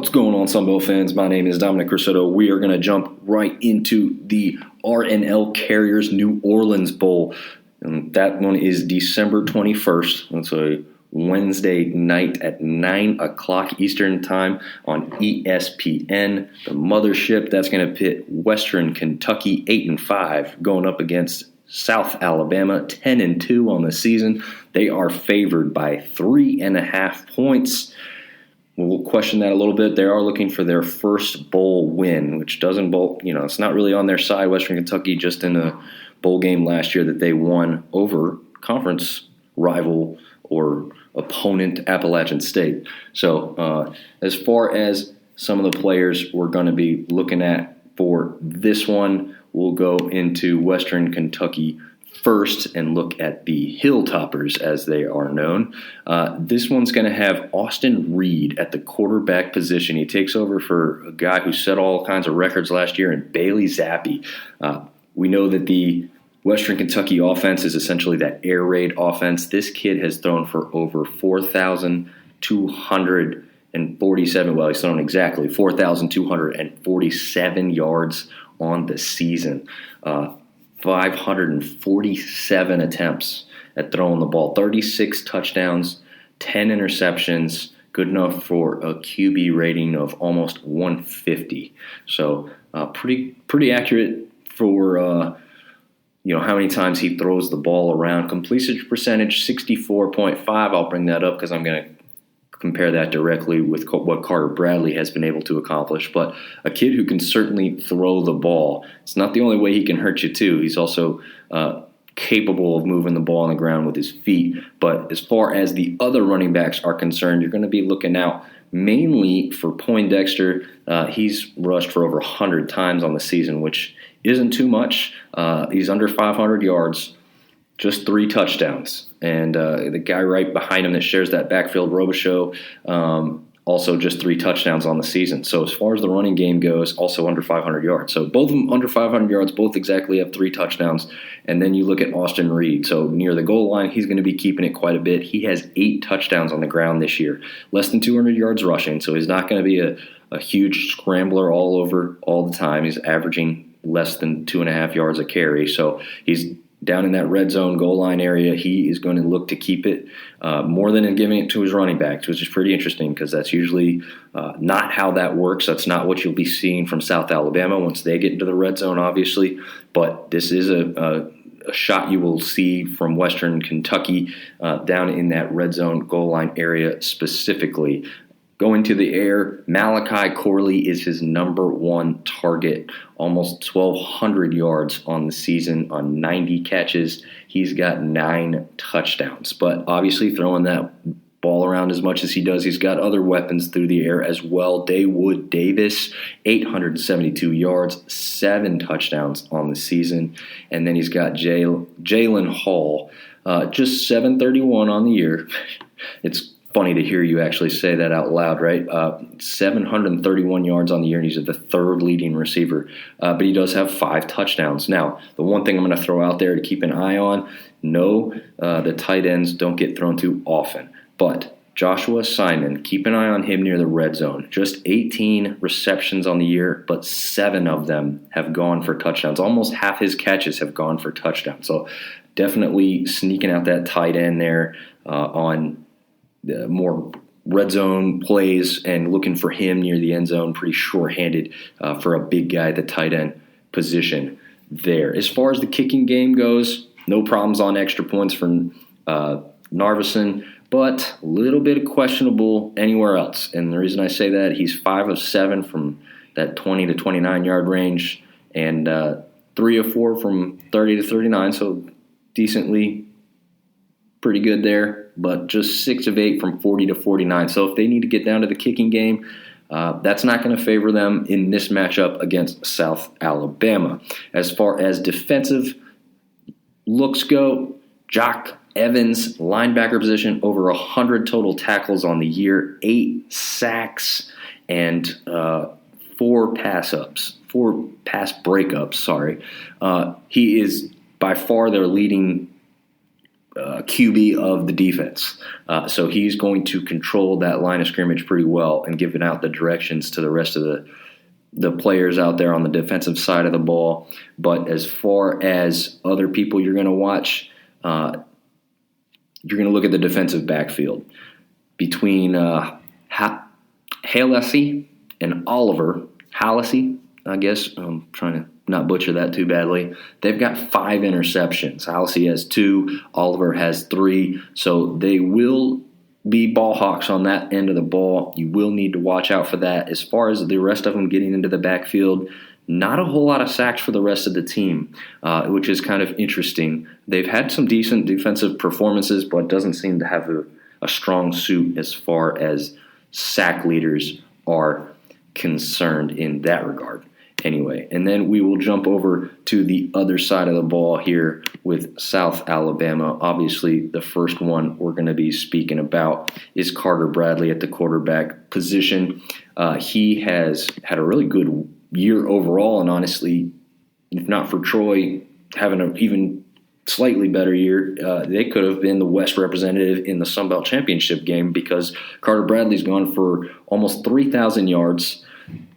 What's going on, Sunbelt fans? My name is Dominic Crusoe. We are going to jump right into the RNL Carriers New Orleans Bowl. And that one is December 21st. That's a Wednesday night at 9 o'clock Eastern Time on ESPN. The mothership, that's going to pit Western Kentucky 8-5 going up against South Alabama 10-2 on the season. They are favored by 3.5 points. We'll question that a little bit. They are looking for their first bowl win, which doesn't bowl, it's not really on their side. Western Kentucky just in a bowl game last year that they won over conference rival or opponent Appalachian State. So as far as some of the players we're going to be looking at for this one, we'll go into Western Kentucky first and look at the Hilltoppers, as they are known. This one's going to have Austin Reed at the quarterback position. He takes over for a guy who set all kinds of records last year in Bailey Zappi. We know that the Western Kentucky offense is essentially that air raid offense. This kid has thrown for over 4,247. Well, he's thrown exactly 4,247 yards on the season. 547 attempts at throwing the ball, 36 touchdowns, 10 interceptions, good enough for a QB rating of almost 150. So pretty accurate for how many times he throws the ball around. Completion percentage 64.5. I'll bring that up because I'm going to compare that directly with what Carter Bradley has been able to accomplish. But a kid who can certainly throw the ball. It's not the only way he can hurt you, too. He's also capable of moving the ball on the ground with his feet. But as far as the other running backs are concerned, you're going to be looking out mainly for Poindexter. He's rushed for over 100 times on the season, which isn't too much. He's under 500 yards. Just 3 touchdowns. And the guy right behind him that shares that backfield, Robichaux, also just 3 touchdowns on the season. So as far as the running game goes, also under 500 yards. So both of them under 500 yards, both exactly have 3 touchdowns. And then you look at Austin Reed. So near the goal line, he's going to be keeping it quite a bit. He has 8 touchdowns on the ground this year. Less than 200 yards rushing. So he's not going to be a huge scrambler all over all the time. He's averaging less than 2.5 yards a carry. So he's down in that red zone goal line area. He is going to look to keep it more than in giving it to his running backs, which is pretty interesting because that's usually not how that works. That's not what you'll be seeing from South Alabama once they get into the red zone, obviously. But this is a shot you will see from Western Kentucky down in that red zone goal line area specifically. Going to the air, Malachi Corley is his number 1 target, almost 1,200 yards on the season on 90 catches. He's got 9 touchdowns. But obviously throwing that ball around as much as he does, he's got other weapons through the air as well. Dawood Davis, 872 yards, 7 touchdowns on the season. And then he's got Jalen Hall, just 731 on the year. It's funny to hear you actually say that out loud, right? 731 yards on the year, and he's the 3rd leading receiver. But he does have 5 touchdowns. Now, the one thing I'm going to throw out there to keep an eye on, the tight ends don't get thrown too often. But Joshua Simon, keep an eye on him near the red zone. Just 18 receptions on the year, but 7 of them have gone for touchdowns. Almost half his catches have gone for touchdowns. So definitely sneaking out that tight end there on the more red zone plays and looking for him near the end zone, pretty short-handed for a big guy at the tight end position there. As far as the kicking game goes, no problems on extra points for Narveson, but a little bit of questionable anywhere else. And the reason I say that, he's 5 of 7 from that 20 to 29-yard range and 3 of 4 from 30 to 39, so decently pretty good there, but just 6 of 8 from 40 to 49. So if they need to get down to the kicking game, that's not going to favor them in this matchup against South Alabama. As far as defensive looks go, Jock Evans, linebacker position, over 100 total tackles on the year, 8 sacks, and 4 pass breakups. He is by far their leading QB of the defense. So he's going to control that line of scrimmage pretty well and giving out the directions to the rest of the players out there on the defensive side of the ball. But as far as other people you're going to watch, you're going to look at the defensive backfield. Between Halassi and Oliver, Halassi, I guess, I'm trying to not butcher that too badly. They've got 5 interceptions. Halassi has 2, Oliver has 3. So they will be ball hawks on that end of the ball. You will need to watch out for that. As far as the rest of them getting into the backfield, not a whole lot of sacks for the rest of the team, which is kind of interesting. They've had some decent defensive performances, but doesn't seem to have a strong suit as far as sack leaders are concerned in that regard. Anyway, and then we will jump over to the other side of the ball here with South Alabama. Obviously, the first one we're going to be speaking about is Carter Bradley at the quarterback position. He has had a really good year overall, and honestly, if not for Troy having an even slightly better year, they could have been the West representative in the Sun Belt Championship game, because Carter Bradley's gone for almost 3,000 yards,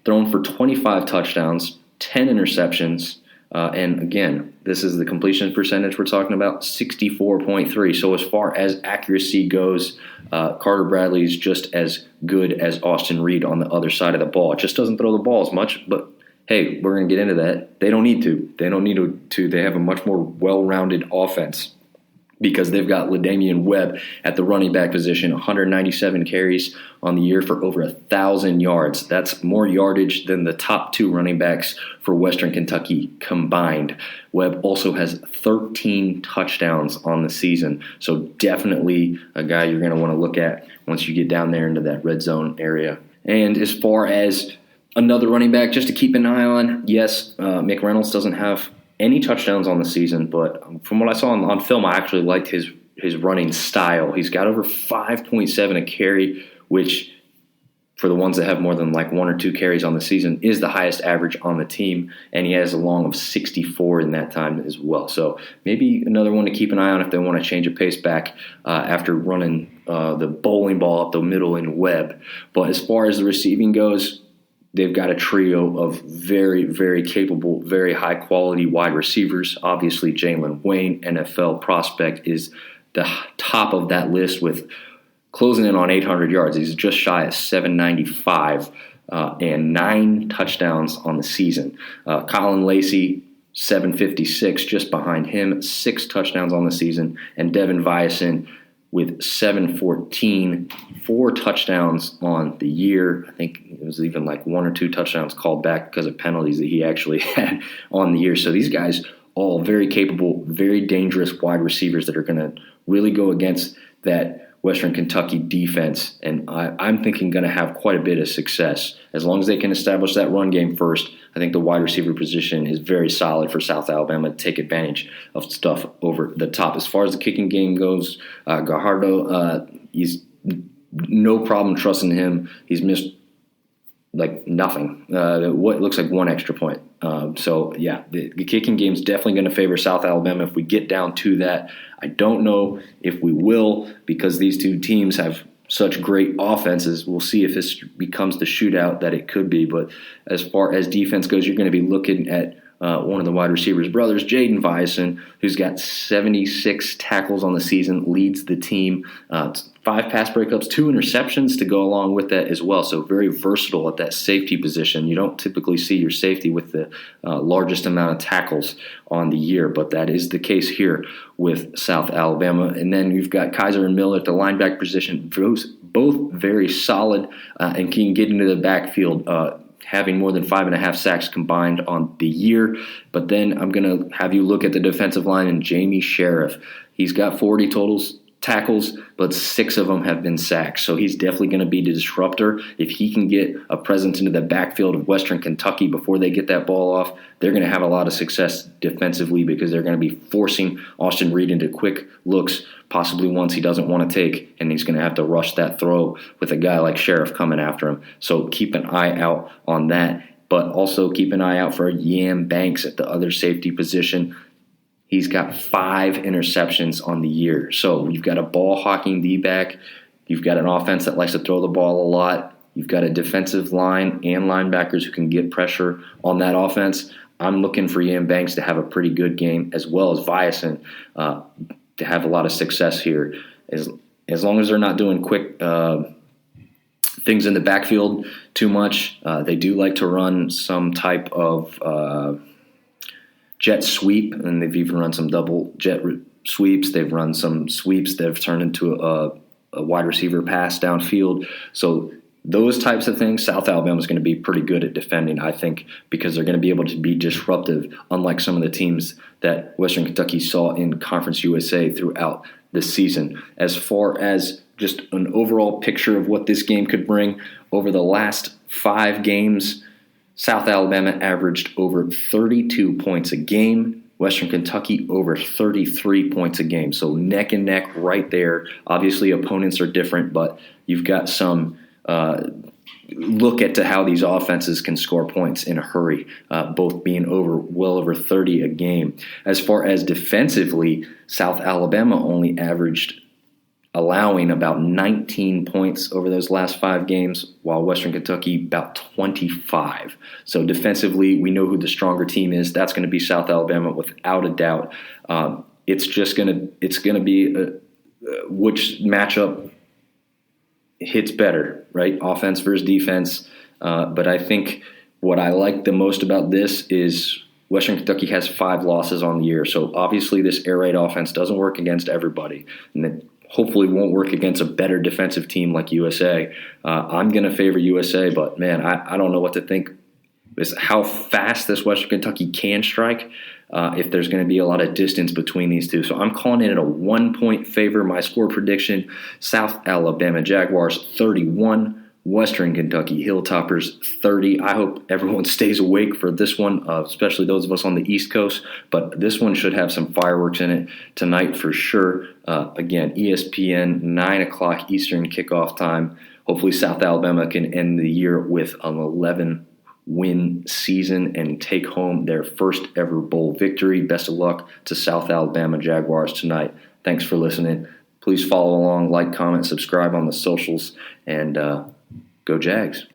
thrown for 25 touchdowns, 10 interceptions, and again, this is the completion percentage we're talking about, 64.3. So as far as accuracy goes, Carter Bradley's just as good as Austin Reed on the other side of the ball. It just doesn't throw the ball as much, but hey, we're going to get into that. They don't need to. They have a much more well-rounded offense because they've got LaDamian Webb at the running back position, 197 carries on the year for over 1,000 yards. That's more yardage than the top 2 running backs for Western Kentucky combined. Webb also has 13 touchdowns on the season, so definitely a guy you're going to want to look at once you get down there into that red zone area. And as far as another running back just to keep an eye on, yes, Mick Reynolds doesn't have any touchdowns on the season, but from what I saw on film, I actually liked his running style. He's got over 5.7 a carry, which for the ones that have more than like 1 or 2 carries on the season is the highest average on the team, and he has a long of 64 in that time as well. So maybe another one to keep an eye on if they want to change a pace back after running the bowling ball up the middle in Webb. But as far as the receiving goes, they've got a trio of very, very capable, very high-quality wide receivers. Obviously, Jalen Wayne, NFL prospect, is the top of that list with closing in on 800 yards. He's just shy of 795 and 9 touchdowns on the season. Colin Lacey, 756, just behind him, 6 touchdowns on the season. And Devin Viason with 714, 4 touchdowns on the year. I think it was even like 1 or 2 touchdowns called back because of penalties that he actually had on the year. So these guys, all very capable, very dangerous wide receivers that are going to really go against that Western Kentucky defense. And I'm thinking going to have quite a bit of success. As long as they can establish that run game first, I think the wide receiver position is very solid for South Alabama to take advantage of stuff over the top. As far as the kicking game goes, Gajardo, he's no problem trusting him. He's missed like nothing. What looks like 1 extra point. So yeah, the kicking game is definitely going to favor South Alabama if we get down to that. I don't know if we will, because these 2 teams have such great offenses. We'll see if this becomes the shootout that it could be. But as far as defense goes, you're going to be looking at one of the wide receivers' brothers, Jaden Viason, who's got 76 tackles on the season, leads the team. 5 pass breakups, 2 interceptions to go along with that as well. So very versatile at that safety position. You don't typically see your safety with the largest amount of tackles on the year, but that is the case here with South Alabama. And then you've got Kaiser and Miller at the linebacker position, both very solid and can get into the backfield, having more than 5.5 sacks combined on the year. But then I'm going to have you look at the defensive line and Jamie Sheriff. He's got 40 tackles, but 6 of them have been sacks. So he's definitely going to be the disruptor. If he can get a presence into the backfield of Western Kentucky before they get that ball off, they're going to have a lot of success defensively because they're going to be forcing Austin Reed into quick looks, possibly ones he doesn't want to take, and he's going to have to rush that throw with a guy like Sheriff coming after him. So keep an eye out on that, but also keep an eye out for Yam Banks at the other safety position. He's got 5 interceptions on the year. So you've got a ball hawking D-back. You've got an offense that likes to throw the ball a lot. You've got a defensive line and linebackers who can get pressure on that offense. I'm looking for Ian Banks to have a pretty good game, as well as Viason to have a lot of success here. As long as they're not doing quick things in the backfield too much, they do like to run some type of jet sweep, and they've even run some double jet sweeps. They've run some sweeps that have turned into a wide receiver pass downfield. So those types of things, South Alabama is going to be pretty good at defending, I think, because they're going to be able to be disruptive, unlike some of the teams that Western Kentucky saw in Conference USA throughout the season. As far as just an overall picture of what this game could bring, over the last 5 games, South Alabama averaged over 32 points a game. Western Kentucky over 33 points a game. So neck and neck right there. Obviously, opponents are different, but you've got some look at to how these offenses can score points in a hurry, both being well over 30 a game. As far as defensively, South Alabama only averaged allowing about 19 points over those last 5 games, while Western Kentucky about 25. So defensively, we know who the stronger team is. That's going to be South Alabama without a doubt. It's going to be which matchup hits better, right? Offense versus defense. But I think what I like the most about this is Western Kentucky has 5 losses on the year. So obviously this air raid offense doesn't work against everybody. And it hopefully won't work against a better defensive team like USA. I'm going to favor USA, but man, I don't know what to think. Is how fast this Western Kentucky can strike, if there's going to be a lot of distance between these two. So I'm calling it a 1-point favor. My score prediction, South Alabama Jaguars 31, Western Kentucky Hilltoppers 30. I hope everyone stays awake for this one, especially those of us on the East Coast. But this one should have some fireworks in it tonight for sure. Again, ESPN, 9 o'clock Eastern kickoff time. Hopefully South Alabama can end the year with an 11-win season and take home their first ever bowl victory. Best of luck to South Alabama Jaguars tonight. Thanks for listening. Please follow along, like, comment, subscribe on the socials, and go Jags.